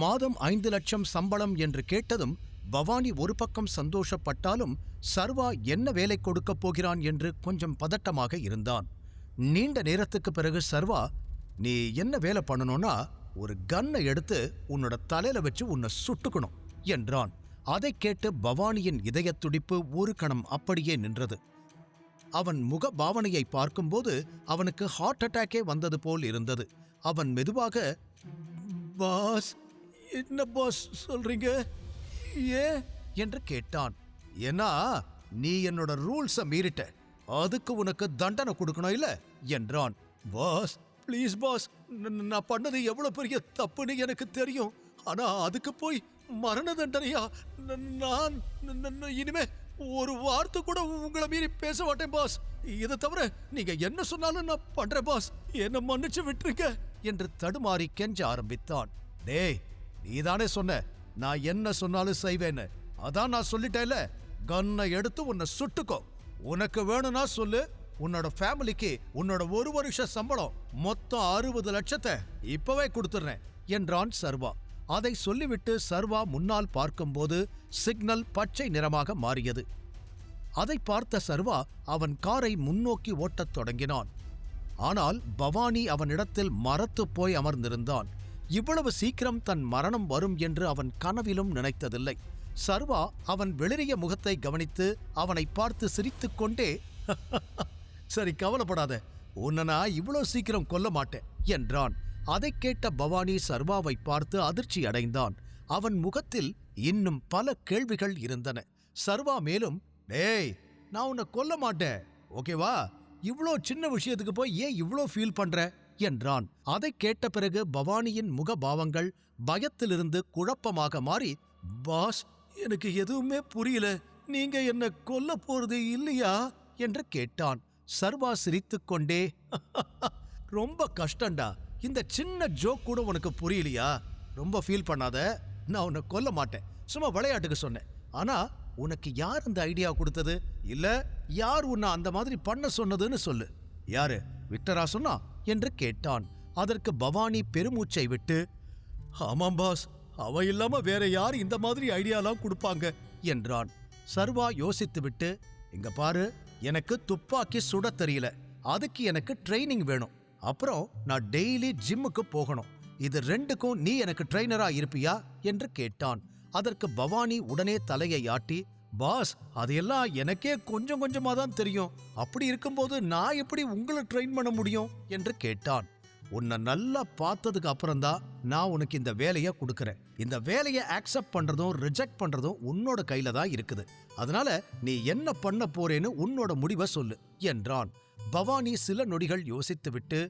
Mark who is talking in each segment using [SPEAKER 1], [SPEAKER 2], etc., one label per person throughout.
[SPEAKER 1] மாதம் 5 லட்சம் சம்பளம் என்று கேட்டதும் பவானி ஒரு பக்கம் சந்தோஷப்பட்டாலும் சர்வா என்ன வேலை கொடுக்கப் போகிறான் என்று கொஞ்சம் பதட்டமாக இருந்தான். நீண்ட நேரத்துக்கு பிறகு சர்வா, நீ என்ன வேலை பண்ணணும்னா ஒரு கன்னை எடுத்து உன்னோட தலையில வச்சு உன்னை சுட்டுக்கணும் என்றான். அதை கேட்டு பவானியின் இதய துடிப்பு ஒரு கணம் அப்படியே நின்றது. அவன் முக பாவனையை பார்க்கும்போது அவனுக்கு ஹார்ட் அட்டாக்கே வந்தது போல் இருந்தது. அவன் மெதுவாக, பாஸ், என்ன பாஸ் சொல்றீங்க, ஏ என்று கேட்டான். ஏன்னா நீ என்னோட ரூல்ஸை மீறிட்ட, அதுக்கு உனக்கு தண்டனை கொடுக்கணும் இல்ல என்றான். பாஸ் ப்ளீஸ் பாஸ், நான் பண்ணது எவ்வளவு பெரிய தப்புன்னு எனக்கு தெரியும். ஆனா அதுக்கு போய் மரண தண்டனையா? நான் இனிமே ஒரு வார்த்தை கூட உங்களை மீறி பேச மாட்டேன் பாஸ். இதை தவிர நீங்க என்ன சொன்னாலும் நான் பண்றேன் பாஸ், என்ன மன்னிச்சு விட்டுருங்க என்று தடுமாறி கெஞ்ச ஆரம்பித்தான். டேய், நீதானே சொன்ன நான் என்ன சொன்னாலும் செய்வேன்னு, அதான் நான் சொல்லிட்டேன்ல, கன்னை எடுத்து உன்னை சுட்டுக்கோ. உனக்கு வேணும்னா சொல்லு, உன்னோட ஃபேமிலிக்கு உன்னோட 1 வருஷ சம்பளம் மொத்தம் 60 லட்சத்தை இப்பவே கொடுத்துறேன் என்றான் சர்வா. அதை சொல்லிவிட்டு சர்வா முன்னால் பார்க்கும்போது சிக்னல் பச்சை நிறமாக மாறியது. அதை பார்த்த சர்வா அவன் காரை முன்னோக்கி ஓட்டத் தொடங்கினான். ஆனால் பவானி அவனிடத்தில் மரத்துப் போய் அமர்ந்திருந்தான். இவ்வளவு சீக்கிரம் தன் மரணம் வரும் என்று அவன் கனவிலும் நினைத்ததில்லை. சர்வா அவன் வெளிரிய முகத்தை கவனித்து அவனை பார்த்து சிரித்துக்கொண்டே, சரி கவலைப்படாத, உன்னை நான் இவ்வளவு சீக்கிரம் கொல்ல மாட்டேன் என்றான். அதை கேட்ட பவானி சர்வாவை பார்த்து அதிர்ச்சி அடைந்தான். அவன் முகத்தில் இன்னும் பல கேள்விகள் இருந்தன. சர்வா மேலும், டேய், நான் உன்னை கொல்ல மாட்டேன், ஓகேவா? இவ்வளோ சின்ன விஷயத்துக்கு போய் ஏன் இவ்வளோ ஃபீல் பண்ற என்றான். அதை கேட்ட பிறகு பவானியின் முகபாவங்கள் பயத்திலிருந்து குழப்பமாக மாறி, பாஸ், எனக்கு எதுவுமே புரியல, நீங்க என்ன கொல்ல போறது இல்லையா என்று கேட்டான். சர்வா சிரித்துக்கொண்டே, ரொம்ப கஷ்டண்டா, இந்த சின்ன ஜோக் கூட உனக்கு புரியலையா? ரொம்ப ஃபீல் பண்ணாத, நான் உன்னை கொல்ல மாட்டேன், சும்மா விளையாட்டுக்கு சொன்னேன். ஆனா உனக்கு யார் இந்த ஐடியா கொடுத்தது, இல்ல யார் உன்னை அந்த மாதிரி பண்ண சொன்னதுன்னு சொல்லு. யாரு, விக்டரா சொன்னா என்று கேட்டான். அதற்கு பவானி பெருமூச்சை விட்டு, ஆமாம் பாஸ், அவ இல்லாம வேற யார் இந்த மாதிரி ஐடியாலாம் கொடுப்பாங்க என்றான். சர்வா யோசித்துவிட்டு, இங்க பாரு, எனக்கு துப்பாக்கி சுட தெரியல, அதுக்கு எனக்கு ட்ரைனிங் வேணும், அப்புறம் நான் டெய்லி ஜிம்முக்கு போகணும், இது ரெண்டுக்கும் நீ எனக்கு ட்ரெயினரா இருப்பியா என்று கேட்டான். அதற்கு பவானி உடனே தலையை ஆட்டி, பாஸ், அதையெல்லாம் எனக்கே கொஞ்சம் கொஞ்சமா தான் தெரியும், அப்படி இருக்கும்போது நான் எப்படி உங்களை ட்ரெயின் பண்ண முடியும் என்று கேட்டான். உன்னை நல்லா பார்த்ததுக்கு அப்புறம்தான் நான் உனக்கு இந்த வேலையை கொடுக்கறேன். இந்த வேலையை ஆக்செப்ட் பண்றதும் ரிஜெக்ட் பண்றதும் உன்னோட கையில தான் இருக்குது. அதனால நீ என்ன பண்ண போறேன்னு உன்னோட முடிவை சொல்லு என்றான். பவானி சில நொடிகள் யோசித்துவிட்டு,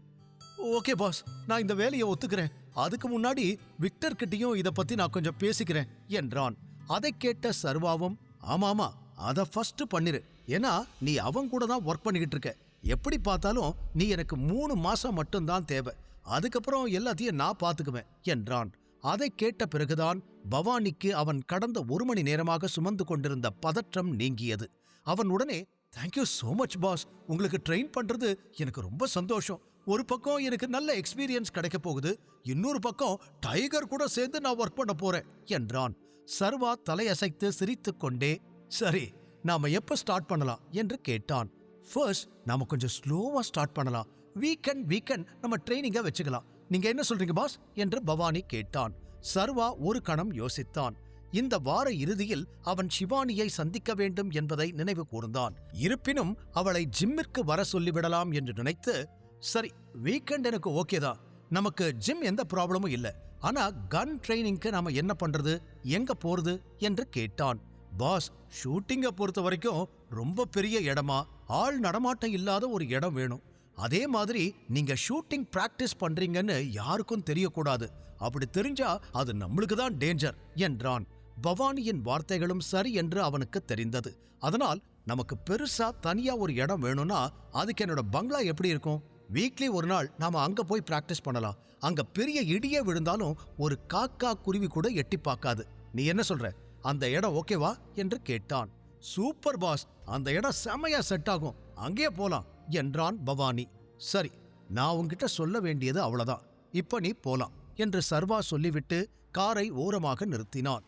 [SPEAKER 1] ஓகே பாஸ், நான் இந்த வேலையை ஒத்துக்கிறேன், அதுக்கு முன்னாடி விக்டர் கிட்டையும் இதை பத்தி நான் கொஞ்சம் பேசிக்கிறேன் என்றான். அதை கேட்ட சர்வாவும், ஆமாமா, அதை ஃபர்ஸ்ட் பண்ணிரு, ஏன்னா நீ அவன் கூட தான் ஒர்க் பண்ணிக்கிட்டு இருக்க, எப்படி பார்த்தாலும் நீ எனக்கு 3 மாசம் மட்டும்தான் தேவை, அதுக்கப்புறம் எல்லாத்தையும் நான் பார்த்துக்குவேன் என்றான். அதை கேட்ட பிறகுதான் பவானிக்கு அவன் கடந்த 1 மணி நேரமாக சுமந்து கொண்டிருந்த பதற்றம் நீங்கியது. அவன் உடனே, தேங்க்யூ சோ மச் பாஸ், உங்களுக்கு ட்ரெயின் பண்றது எனக்கு ரொம்ப சந்தோஷம். ஒரு பக்கம் எனக்கு நல்ல எக்ஸ்பீரியன்ஸ் கிடைக்க போகுது, இன்னொரு பக்கம் டைகர் கூட சேர்ந்து நான் ஒர்க் பண்ண போறேன் என்றான். சர்வா தலையசைத்து சிரித்துக்கொண்டே, சரி, நாம எப்ப ஸ்டார்ட் பண்ணலாம் என்று கேட்டான். ஃபர்ஸ்ட் நாம கொஞ்சம் ஸ்லோவா ஸ்டார்ட் பண்ணலாம், வீக்கெண்ட் நம்ம ட்ரைனிங்க வச்சுக்கலாம், நீங்க என்ன சொல்றீங்க பாஸ் என்று பவானி கேட்டான். சர்வா ஒரு கணம் யோசித்தான். இந்த வார இறுதியில் அவன் ஷிவானியை சந்திக்க வேண்டும் என்பதை நினைவு கூர்ந்தான். இருப்பினும் அவளை ஜிம்மிற்கு வர சொல்லிவிடலாம் என்று நினைத்து, சரி, வீக்கெண்ட் எனக்கு ஓகேதான், நமக்கு ஜிம் எந்த ப்ராப்ளமும் இல்லை, ஆனா கன் ட்ரைனிங்க்கு நாம என்ன பண்றது, எங்க போறது என்று கேட்டான். பாஸ், ஷூட்டிங்கை பொறுத்த வரைக்கும் ரொம்ப பெரிய இடமா, ஆள் நடமாட்டம் இல்லாத ஒரு இடம் வேணும், அதே மாதிரி நீங்க ஷூட்டிங் பிராக்டிஸ் பண்றீங்கன்னு யாருக்கும் தெரியக்கூடாது, அப்படி தெரிஞ்சா அது நம்மளுக்கு தான் டேஞ்சர் என்றான். பவானியின் வார்த்தைகளும் சரி என்று அவனுக்கு தெரிந்தது. அதனால் நமக்கு பெருசா தனியா ஒரு இடம் வேணும்னா அதுக்கு என்னோட பங்களா எப்படி இருக்கும், வீக்லி ஒரு நாள் நாம அங்க போய் பிராக்டிஸ் பண்ணலாம், அங்க பெரிய இடியே விழுந்தாலும் ஒரு காக்கா குருவி கூட எட்டி பார்க்காது, நீ என்ன சொல்ற, அந்த இடம் ஓகேவா என்று கேட்டான். சூப்பர் பாஸ், அந்த இடம் செமையா செட் ஆகும், அங்கே போலாம் என்றான் பவானி. சரி, நான் உன்கிட்ட சொல்ல வேண்டியது அவ்வளவுதான், இப்ப நீ போலாம் என்று சர்வா சொல்லிவிட்டு காரை ஓரமாக நிறுத்தினான்.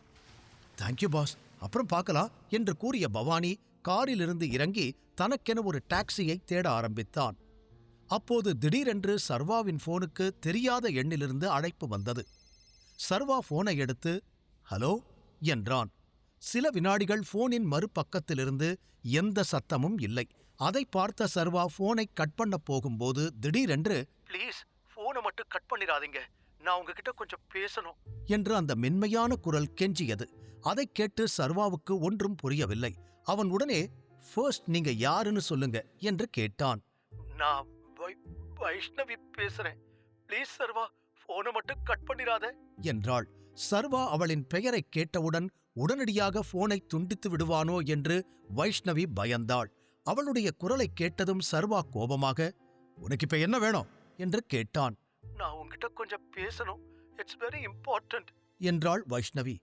[SPEAKER 1] தேங்க்யூ பாஸ், அப்புறம் பார்க்கலாம் என்று கூறிய பவானி காரிலிருந்து இறங்கி தனக்கென ஒரு டாக்ஸியை தேட ஆரம்பித்தான். அப்போது திடீரென்று சர்வாவின் போனுக்கு தெரியாத எண்ணிலிருந்து அழைப்பு வந்தது. சர்வா போனை எடுத்து ஹலோ என்றான். சில வினாடிகள் போனின் மறுபக்கத்திலிருந்து எந்த சத்தமும் இல்லை. அதை பார்த்த சர்வா போனை கட் பண்ண போகும்போது திடீரென்று ப்ளீஸ் போனை மட்டும் கட் பண்ணிடாதீங்க, நான் உங்ககிட்ட கொஞ்சம் பேசணும் என்று அந்த மென்மையான குரல் கெஞ்சியது. அதை கேட்டு சர்வாவுக்கு ஒன்றும் புரியவில்லை. அவன் உடனே ஃபர்ஸ்ட் நீங்க யாருன்னு சொல்லுங்க என்று கேட்டான். நான் வைஷ்ணவி பேசுறேன், ப்ளீஸ் சர்வா போனை மட்டும் கட் பண்ணிடாத என்றாள். சர்வா அவளின் பெயரை கேட்டவுடன் உடனடியாக போனை துண்டித்து விடுவானோ என்று வைஷ்ணவி பயந்தாள். அவளுடைய குரலை கேட்டதும் சர்வா கோபமாக உனக்கு இப்ப என்ன வேணும் என்று கேட்டான். நான் உன்கிட்ட கொஞ்சம் பேசணும், இட்ஸ் வெரி இம்பார்ட்டன்ட் என்றாள் வைஷ்ணவி.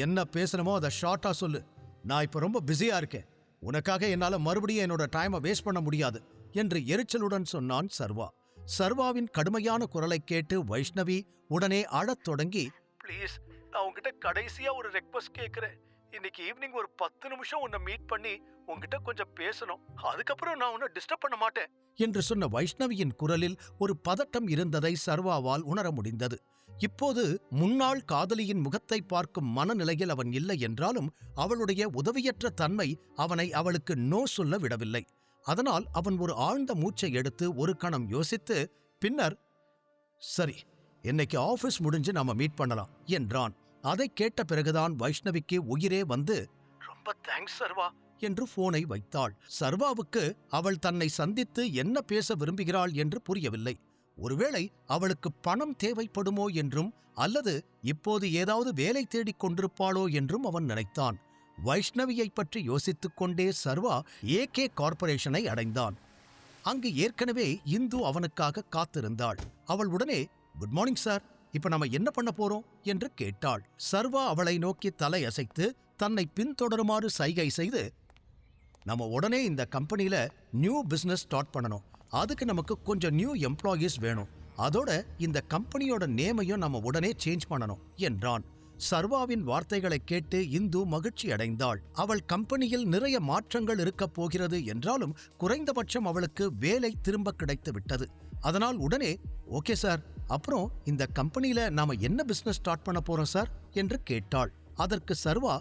[SPEAKER 1] என்ன பேசணுமோ அதை ஷார்ட்டா சொல்லு, நான் இப்ப ரொம்ப பிஸியா இருக்கேன், உனக்காக என்னால மறுபடியும் என்னோட டைமை வேஸ்ட் பண்ண முடியாது என்று எரிச்சலுடன் சொன்னான் சர்வா. சர்வாவின் கடுமையான குரலை கேட்டு வைஷ்ணவி உடனே அழத் தொடங்கி ப்ளீஸ் நான் உங்ககிட்ட கடைசியா ஒரு ரெக்வெஸ்ட் கேட்கிறேன், இன்னைக்கு ஈவினிங் ஒரு 10 நிமிஷம் உன்னை மீட் பண்ணி உங்ககிட்ட கொஞ்சம் பேசணும், அதுக்கப்புறம் நான் உன்னை டிஸ்டர்ப் பண்ண மாட்டேன் என்று சொன்ன வைஷ்ணவியின் குரலில் ஒரு பதட்டம் இருந்ததை சர்வாவால் உணர முடிந்தது. இப்போது முன்னாள் காதலியின் முகத்தை பார்க்கும் மனநிலையில் அவன் இல்லை என்றாலும் அவளுடைய உதவியற்ற தன்மை அவனை அவளுக்கு நோ சொல்ல விடவில்லை. அதனால் அவன் ஒரு ஆழ்ந்த மூச்சை எடுத்து ஒரு கணம் யோசித்து பின்னர் சரி, இன்னைக்கு ஆபீஸ் முடிஞ்சு நாம மீட் பண்ணலாம் என்றான். அதை கேட்ட பிறகுதான் வைஷ்ணவிக்கு உயிரே வந்து ரொம்ப தேங்க்ஸ் சர்வா என்று போனை வைத்தாள். சர்வாவுக்கு அவள் தன்னை சந்தித்து என்ன பேச விரும்புகிறாள் என்று புரியவில்லை. ஒருவேளை அவளுக்கு பணம் தேவைப்படுமோ என்றும் அல்லது இப்போது ஏதாவது வேலை தேடிக் கொண்டிருப்பாளோ என்றும் அவன் நினைத்தான். வைஷ்ணவியை பற்றி யோசித்துக் கொண்டே சர்வா ஏகே கார்ப்பரேஷனை அடைந்தான். அங்கு ஏற்கனவே இந்து அவனுக்காக காத்திருந்தாள். அவள் உடனே குட் மார்னிங் சார், இப்ப நாம என்ன பண்ண போறோம் என்று கேட்டாள். சர்வா அவளை நோக்கி தலையசைத்து தன்னை பின்தொடருமாறு சைகை செய்து நம்ம உடனே இந்த கம்பெனியில நியூ பிசினஸ் ஸ்டார்ட் பண்ணணும், அதுக்கு நமக்கு கொஞ்சம் நியூ எம்ப்ளாயீஸ் வேணும், அதோட இந்த கம்பெனியோட நேமையும் நம்ம உடனே சேஞ்ச் பண்ணணும் என்றான். சர்வாவின் வார்த்தைகளை கேட்டு இந்து மகிழ்ச்சி அடைந்தாள். அவள் கம்பெனியில் நிறைய மாற்றங்கள் இருக்கப் போகிறது என்றாலும் குறைந்தபட்சம் அவளுக்கு வேலை திரும்ப கிடைத்து விட்டது. அதனால் உடனே ஓகே சார், அப்புறம் இந்த கம்பெனியில நாம என்ன பிசினஸ் ஸ்டார்ட் பண்ண போறோம் சார் என்று கேட்டாள். அதற்கு சர்வா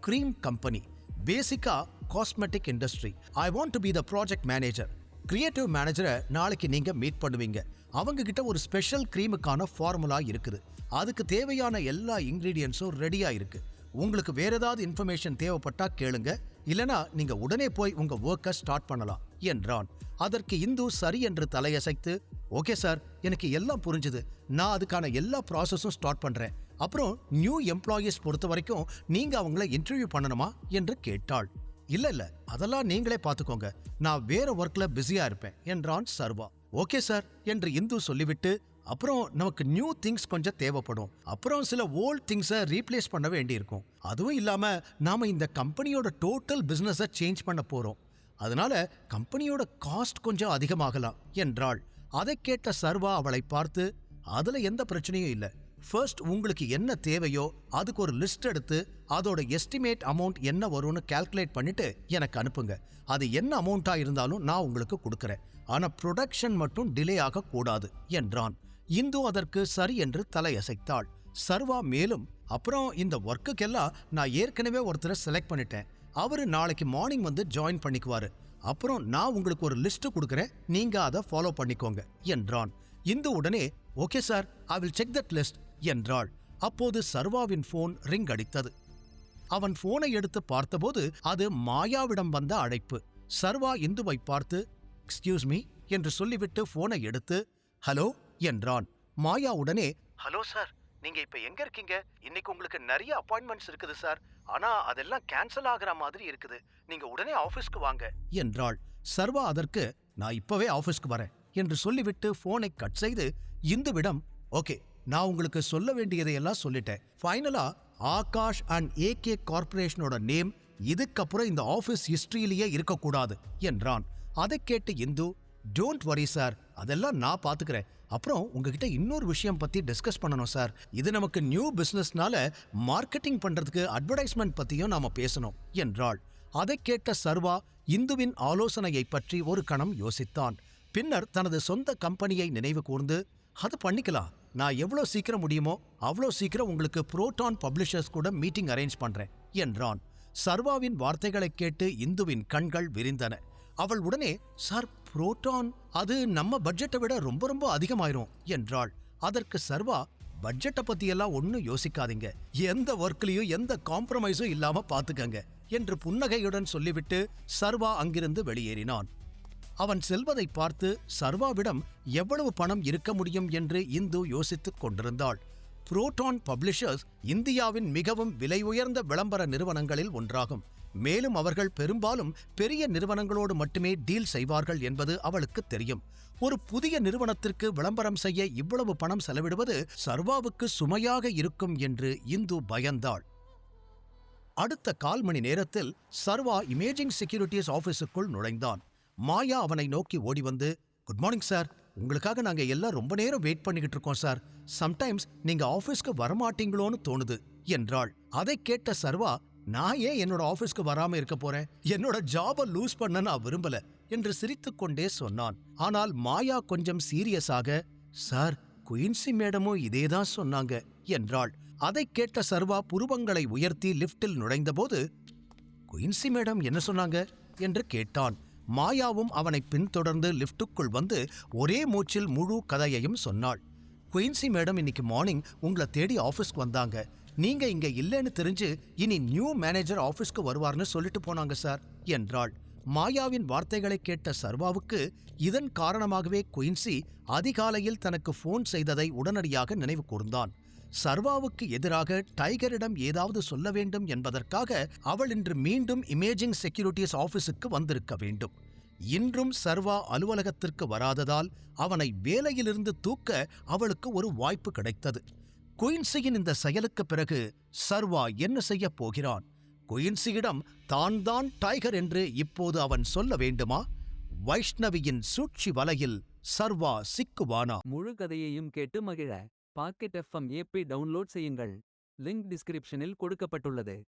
[SPEAKER 1] கிரீம் கம்பெனி, பேசிக்கா cosmetic industry, I want to be the project manager, creative மேனேஜரை நாளைக்கு நீங்க மீட் பண்ணுவீங்க, அவங்க கிட்ட ஒரு ஸ்பெஷல் கிரீமுக்கான ஃபார்முலா இருக்குது, அதுக்கு தேவையான எல்லா இன்கிரீடியன்ஸும் ரெடியா இருக்கு, உங்களுக்கு வேற ஏதாவது இன்ஃபர்மேஷன் தேவைப்பட்டா கேளுங்க, இல்லனா நீங்க உடனே போய் உங்க ஒர்க்கை ஸ்டார்ட் பண்ணலாம் என்றான். அதற்கு இந்து சரி என்று தலையசைத்து ஓகே சார், எனக்கு எல்லாம் புரிஞ்சுது, நான் அதுக்கான எல்லா ப்ராசஸும் ஸ்டார்ட் பண்றேன், அப்புறம் நியூ எம்ப்ளாயீஸ் பொறுத்த வரைக்கும் நீங்க அவங்கள இன்டர்வியூ பண்ணணுமா என்று கேட்டாள். இல்ல அதெல்லாம் நீங்களே பாத்துக்கோங்க, நான் வேற ஒர்க்ல பிஸியா இருப்பேன் என்றான் சர்வா. ஓகே சார் என்று இந்து சொல்லிவிட்டு அப்புறம் நமக்கு நியூ திங்ஸ் கொஞ்சம் தேவைப்படும், அப்புறம் சில ஓல்ட் திங்ஸை ரீப்ளேஸ் பண்ண வேண்டியிருக்கும், அதுவும் இல்லாம நாம இந்த கம்பெனியோட டோட்டல் பிசினஸை சேஞ்ச் பண்ண போறோம், அதனால கம்பெனியோட காஸ்ட் கொஞ்சம் அதிகமாகலாம் என்றாள். அதை கேட்ட சர்வா அவளை பார்த்து அதுல எந்த பிரச்சனையும் இல்லை, ஃபர்ஸ்ட் உங்களுக்கு என்ன தேவையோ அதுக்கு ஒரு லிஸ்ட் எடுத்து அதோட எஸ்டிமேட் அமௌண்ட் என்ன வரும்னு கால்குலேட் பண்ணிட்டு எனக்கு அனுப்புங்க, அது என்ன அமௌண்டா இருந்தாலும் நான் உங்களுக்கு கொடுக்கறேன், ஆனா ப்ரொடக்ஷன் மட்டும் டிலே ஆக கூடாது என்றான். இந்து அதற்கு சரி என்று தலையசைத்தாள். சர்வா மேலும் அப்புறம் இந்த ஒர்க்குக்கெல்லாம் நான் ஏற்கனவே ஒருத்தரை செலக்ட் பண்ணிட்டேன், அவரு நாளைக்கு மார்னிங் வந்து ஜாயின் பண்ணிக்குவாரு, அப்புறம் நான் உங்களுக்கு ஒரு லிஸ்ட் கொடுக்கறேன், நீங்க அதை ஃபாலோ பண்ணிக்கோங்க என்றான். இந்து உடனே okay sir, I will check that list என்றாள். அப்போது சர்வாவின் போன் ரிங் அடித்தது. அவன் போனை எடுத்து பார்த்தபோது அது மாயாவிடம் வந்த அழைப்பு. சர்வா இந்துவை பார்த்து எக்ஸ்கியூஸ் மீ என்று சொல்லிவிட்டு போனை எடுத்து ஹலோ என்றான். மாயா உடனே ஹலோ சார், நீங்க இப்ப எங்க இருக்கீங்க, இன்னைக்கு உங்களுக்கு நிறைய அப்பாயின்மெண்ட்ஸ் இருக்குது சார், ஆனா அதெல்லாம் கேன்சல் ஆகிற மாதிரி இருக்குது, நீங்க உடனே ஆபீஸ்க்கு வாங்க என்றாள். சர்வா அதற்கு நான் இப்பவே ஆபீஸ்க்கு வரேன் என்று சொல்லிவிட்டு போனை கட் செய்து இந்துவிடம் ஓகே, நான் உங்களுக்கு சொல்ல வேண்டியதையெல்லாம் சொல்லிட்டேன், ஃபைனலா ஆகாஷ் அண்ட் ஏகே கார்ப்பரேஷனோட நேம் இதுக்கப்புறம் இந்த ஆபீஸ் ஹிஸ்டரியிலேயே இருக்கக்கூடாது என்றான். அதை கேட்டு இந்து டோன்ட் வரி சார், அதெல்லாம் நான் பாத்துக்கிறேன். அப்புறம் உங்ககிட்ட இன்னொரு விஷயம் பத்தி டிஸ்கஸ் பண்ணணும் சார். இது நமக்கு நியூ பிசினஸ்னால மார்க்கெட்டிங் பண்றதுக்கு அட்வர்டைஸ்மெண்ட் பத்தியும் நாம பேசணும் என்றாள். அதைக் கேட்ட சர்வா இந்துவின் ஆலோசனையை பற்றி ஒரு கணம் யோசித்தான். பின்னர் தனது சொந்த கம்பெனியை நினைவு கூர்ந்து, அது பண்ணிக்கலாம். நான் எவ்வளோ சீக்கிரம் முடியுமோ அவ்வளோ சீக்கிரம் உங்களுக்கு புரோட்டான் பப்ளிஷர்ஸ் கூட மீட்டிங் அரேஞ்ச் பண்றேன் என்றான். சர்வாவின் வார்த்தைகளைக் கேட்டு இந்துவின் கண்கள் விரிந்தன. அவள் உடனே, சார், புரோட்டான் அது நம்ம பட்ஜெட்டை விட ரொம்ப ரொம்ப அதிகமாயிரும் என்றாள். அதற்கு சர்வா, பட்ஜெட்டை பத்தியெல்லாம் ஒன்னும் யோசிக்காதீங்க, எந்த ஒர்க்லயும் எந்த காம்ப்ரமைஸும் இல்லாம பாத்துக்கங்க என்று புன்னகையுடன் சொல்லிவிட்டு சர்வா அங்கிருந்து வெளியேறினான். அவன் செல்வதை பார்த்து சர்வாவிடம் எவ்வளவு பணம் இருக்க முடியும் என்று இந்து யோசித்துக் கொண்டிருந்தாள். புரோட்டான் பப்ளிஷர்ஸ் இந்தியாவின் மிகவும் விலை உயர்ந்த விளம்பர நிறுவனங்களில் ஒன்றாகும். மேலும் அவர்கள் பெரும்பாலும் பெரிய நிறுவனங்களோடு மட்டுமே டீல் செய்வார்கள் என்பது அவளுக்கு தெரியும். ஒரு புதிய நிறுவனத்திற்கு விளம்பரம் செய்ய இவ்வளவு பணம் செலவிடுவது சர்வாவுக்கு சுமையாக இருக்கும் என்று இந்து பயந்தாள். அடுத்த 1/4 மணி நேரத்தில் சர்வா இமேஜிங் செக்யூரிட்டிஸ் ஆபீஸுக்குள் நுழைந்தான். மாயா அவனை நோக்கி ஓடி வந்து, குட் மார்னிங் சார், உங்களுக்காக நாங்க எல்லாம் ரொம்ப நேரம் வெயிட் பண்ணிக்கிட்டு இருக்கோம் சார். சம்டைம்ஸ் நீங்க ஆபீஸ்க்கு வரமாட்டீங்களோன்னு தோணுது என்றாள். அதை கேட்ட சர்வா, நான் ஏன் என்னோட ஆபீஸ்க்கு வராம இருக்க போறேன்? என்னோட ஜாபை லூஸ் பண்ண நான் விரும்பல என்று சிரித்துக்கொண்டே சொன்னான். ஆனால் மாயா கொஞ்சம் சீரியஸாக, சார், குயின்சி மேடமும் இதேதான் சொன்னாங்க என்றாள். அதை கேட்ட சர்வா புருவங்களை உயர்த்தி லிப்டில் நுழைந்தபோது, குயின்சி மேடம் என்ன சொன்னாங்க என்று கேட்டான். மாயாவும் அவனை பின்தொடர்ந்து லிப்டுக்குள் வந்து ஒரே மூச்சில் முழு கதையையும் சொன்னாள். குயின்சி மேடம் இன்னைக்கு மார்னிங் உங்களை தேடி ஆஃபீஸ்க்கு வந்தாங்க. நீங்க இங்க இல்லைன்னு தெரிஞ்சு இனி நியூ மேனேஜர் ஆஃபீஸ்க்கு வருவார்னு சொல்லிட்டு போனாங்க சார் என்றாள். மாயாவின் வார்த்தைகளை கேட்ட சர்வாவுக்கு இதன் காரணமாகவே குயின்சி அதிகாலையில் தனக்கு போன் செய்ததை உடனடியாக நினைவு கூர்ந்தான். சர்வாவுக்கு எதிராக டைகரிடம் ஏதாவது சொல்ல வேண்டும் என்பதற்காக அவள் இன்று மீண்டும் இமேஜிங் செக்யூரிட்டிஸ் ஆபீஸுக்கு வந்திருக்க வேண்டும். இன்றும் சர்வா அலுவலகத்திற்கு வராததால் அவனை வேலையிலிருந்து தூக்க அவளுக்கு ஒரு வாய்ப்பு கிடைத்தது. குயின்சியின் இந்த செயலுக்கு பிறகு சர்வா என்ன செய்யப் போகிறான்? குயின்சியிடம் தான் டைகர் என்று இப்போது அவன் சொல்ல வேண்டுமா? வைஷ்ணவியின் சூழ்ச்சி வலையில் சர்வா சிக்குவானா?
[SPEAKER 2] முழு கதையையும் கேட்டு மகிழ பாக்கெட் FM ஏப்பை டவுன்லோட் செய்யுங்கள். லிங்க் டிஸ்கிரிப்ஷனில் கொடுக்கப்பட்டுள்ளது.